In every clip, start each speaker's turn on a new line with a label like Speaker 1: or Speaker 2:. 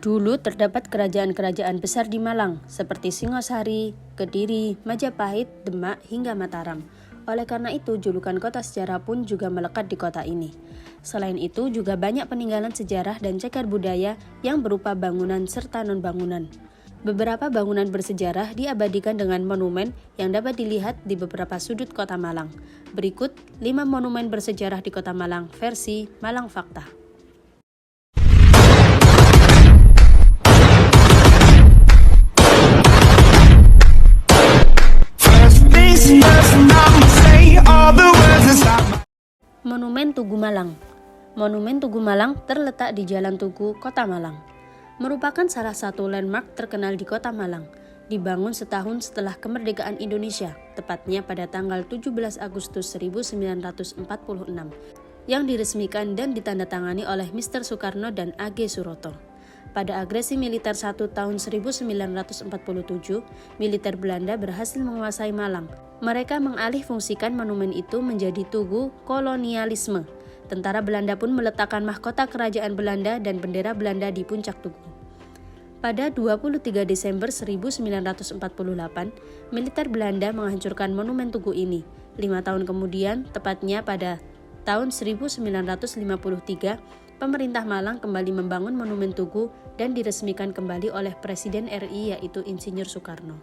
Speaker 1: Dulu terdapat kerajaan-kerajaan besar di Malang, seperti Singosari, Kediri, Majapahit, Demak, hingga Mataram. Oleh karena itu, julukan kota sejarah pun juga melekat di kota ini. Selain itu, juga banyak peninggalan sejarah dan cagar budaya yang berupa bangunan serta non-bangunan. Beberapa bangunan bersejarah diabadikan dengan monumen yang dapat dilihat di beberapa sudut kota Malang. Berikut 5 monumen bersejarah di kota Malang versi Malang Fakta. Monumen Tugu Malang. Monumen Tugu Malang terletak di Jalan Tugu, Kota Malang. Merupakan salah satu landmark terkenal di Kota Malang. Dibangun setahun setelah kemerdekaan Indonesia, tepatnya pada tanggal 17 Agustus 1946, yang diresmikan dan ditandatangani oleh Mr. Soekarno dan A.G. Suroto. Pada agresi militer 1 tahun 1947, militer Belanda berhasil menguasai Malang. Mereka mengalih fungsikan monumen itu menjadi tugu kolonialisme. Tentara Belanda pun meletakkan mahkota kerajaan Belanda dan bendera Belanda di puncak tugu. Pada 23 Desember 1948, militer Belanda menghancurkan monumen tugu ini. 5 tahun kemudian, tepatnya pada tahun 1953, pemerintah Malang kembali membangun monumen tugu dan diresmikan kembali oleh Presiden RI yaitu Insinyur Soekarno.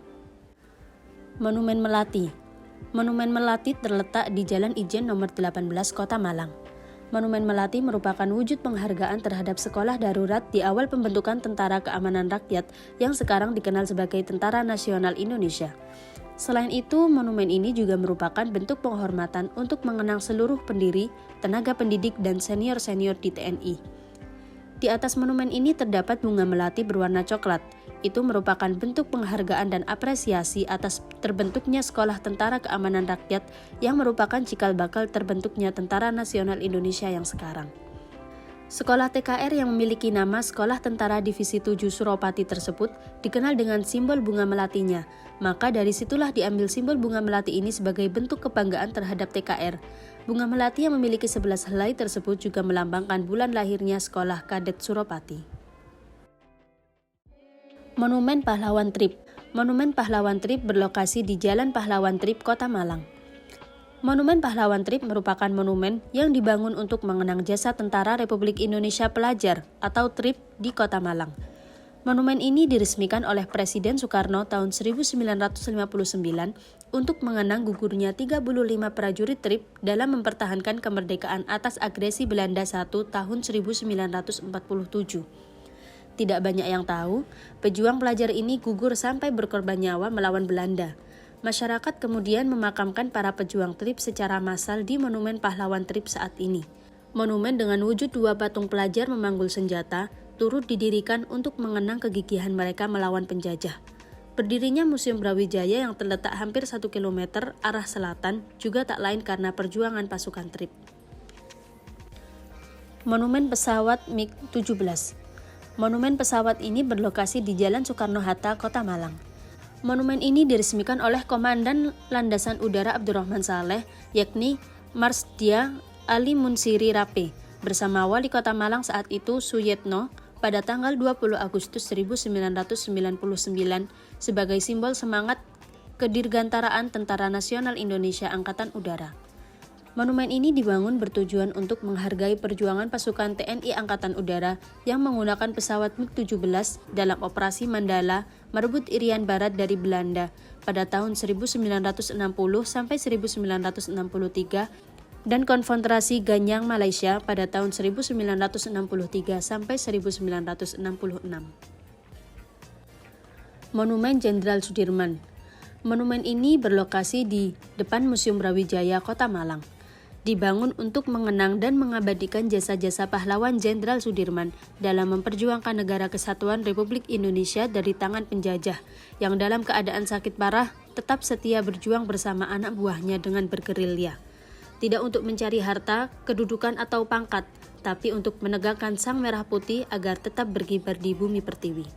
Speaker 1: Monumen Melati. Monumen Melati terletak di Jalan Ijen nomor 18 Kota Malang. Monumen Melati merupakan wujud penghargaan terhadap sekolah darurat di awal pembentukan Tentara Keamanan Rakyat yang sekarang dikenal sebagai Tentara Nasional Indonesia. Selain itu, monumen ini juga merupakan bentuk penghormatan untuk mengenang seluruh pendiri, tenaga pendidik, dan senior-senior di TNI. Di atas monumen ini terdapat bunga melati berwarna coklat. Itu merupakan bentuk penghargaan dan apresiasi atas terbentuknya Sekolah Tentara Keamanan Rakyat yang merupakan cikal bakal terbentuknya Tentara Nasional Indonesia yang sekarang. Sekolah TKR yang memiliki nama Sekolah Tentara Divisi 7 Suropati tersebut dikenal dengan simbol bunga melatinya, maka dari situlah diambil simbol bunga melati ini sebagai bentuk kebanggaan terhadap TKR. Bunga melati yang memiliki 11 helai tersebut juga melambangkan bulan lahirnya Sekolah Kadet Suropati. Monumen Pahlawan Trip. Monumen Pahlawan Trip berlokasi di Jalan Pahlawan Trip, Kota Malang. Monumen Pahlawan Trip merupakan monumen yang dibangun untuk mengenang jasa Tentara Republik Indonesia Pelajar atau TRIP di Kota Malang. Monumen ini diresmikan oleh Presiden Soekarno tahun 1959 untuk mengenang gugurnya 35 prajurit TRIP dalam mempertahankan kemerdekaan atas agresi Belanda 1 tahun 1947. Tidak banyak yang tahu, pejuang pelajar ini gugur sampai berkorban nyawa melawan Belanda. Masyarakat kemudian memakamkan para pejuang TRIP secara massal di Monumen Pahlawan TRIP saat ini. Monumen dengan wujud 2 patung pelajar memanggul senjata turut didirikan untuk mengenang kegigihan mereka melawan penjajah. Berdirinya Museum Brawijaya yang terletak hampir 1 km arah selatan juga tak lain karena perjuangan pasukan TRIP. Monumen Pesawat MiG-17. Monumen pesawat ini berlokasi di Jalan Soekarno-Hatta, Kota Malang. Monumen ini diresmikan oleh Komandan Landasan Udara Abdurrahman Saleh, yakni Marsdia Ali Munsiri Rape, bersama Wali Kota Malang saat itu Suyetno pada tanggal 20 Agustus 1999 sebagai simbol semangat kedirgantaraan Tentara Nasional Indonesia Angkatan Udara. Monumen ini dibangun bertujuan untuk menghargai perjuangan pasukan TNI Angkatan Udara yang menggunakan pesawat MiG-17 dalam operasi Mandala merebut Irian Barat dari Belanda pada tahun 1960 sampai 1963 dan konfrontasi Ganyang Malaysia pada tahun 1963 sampai 1966. Monumen Jenderal Sudirman. Monumen ini berlokasi di depan Museum Brawijaya, Kota Malang. Dibangun untuk mengenang dan mengabadikan jasa-jasa pahlawan Jenderal Sudirman dalam memperjuangkan negara kesatuan Republik Indonesia dari tangan penjajah yang dalam keadaan sakit parah tetap setia berjuang bersama anak buahnya dengan bergerilya. Tidak untuk mencari harta, kedudukan atau pangkat, tapi untuk menegakkan sang merah putih agar tetap berkibar di bumi pertiwi.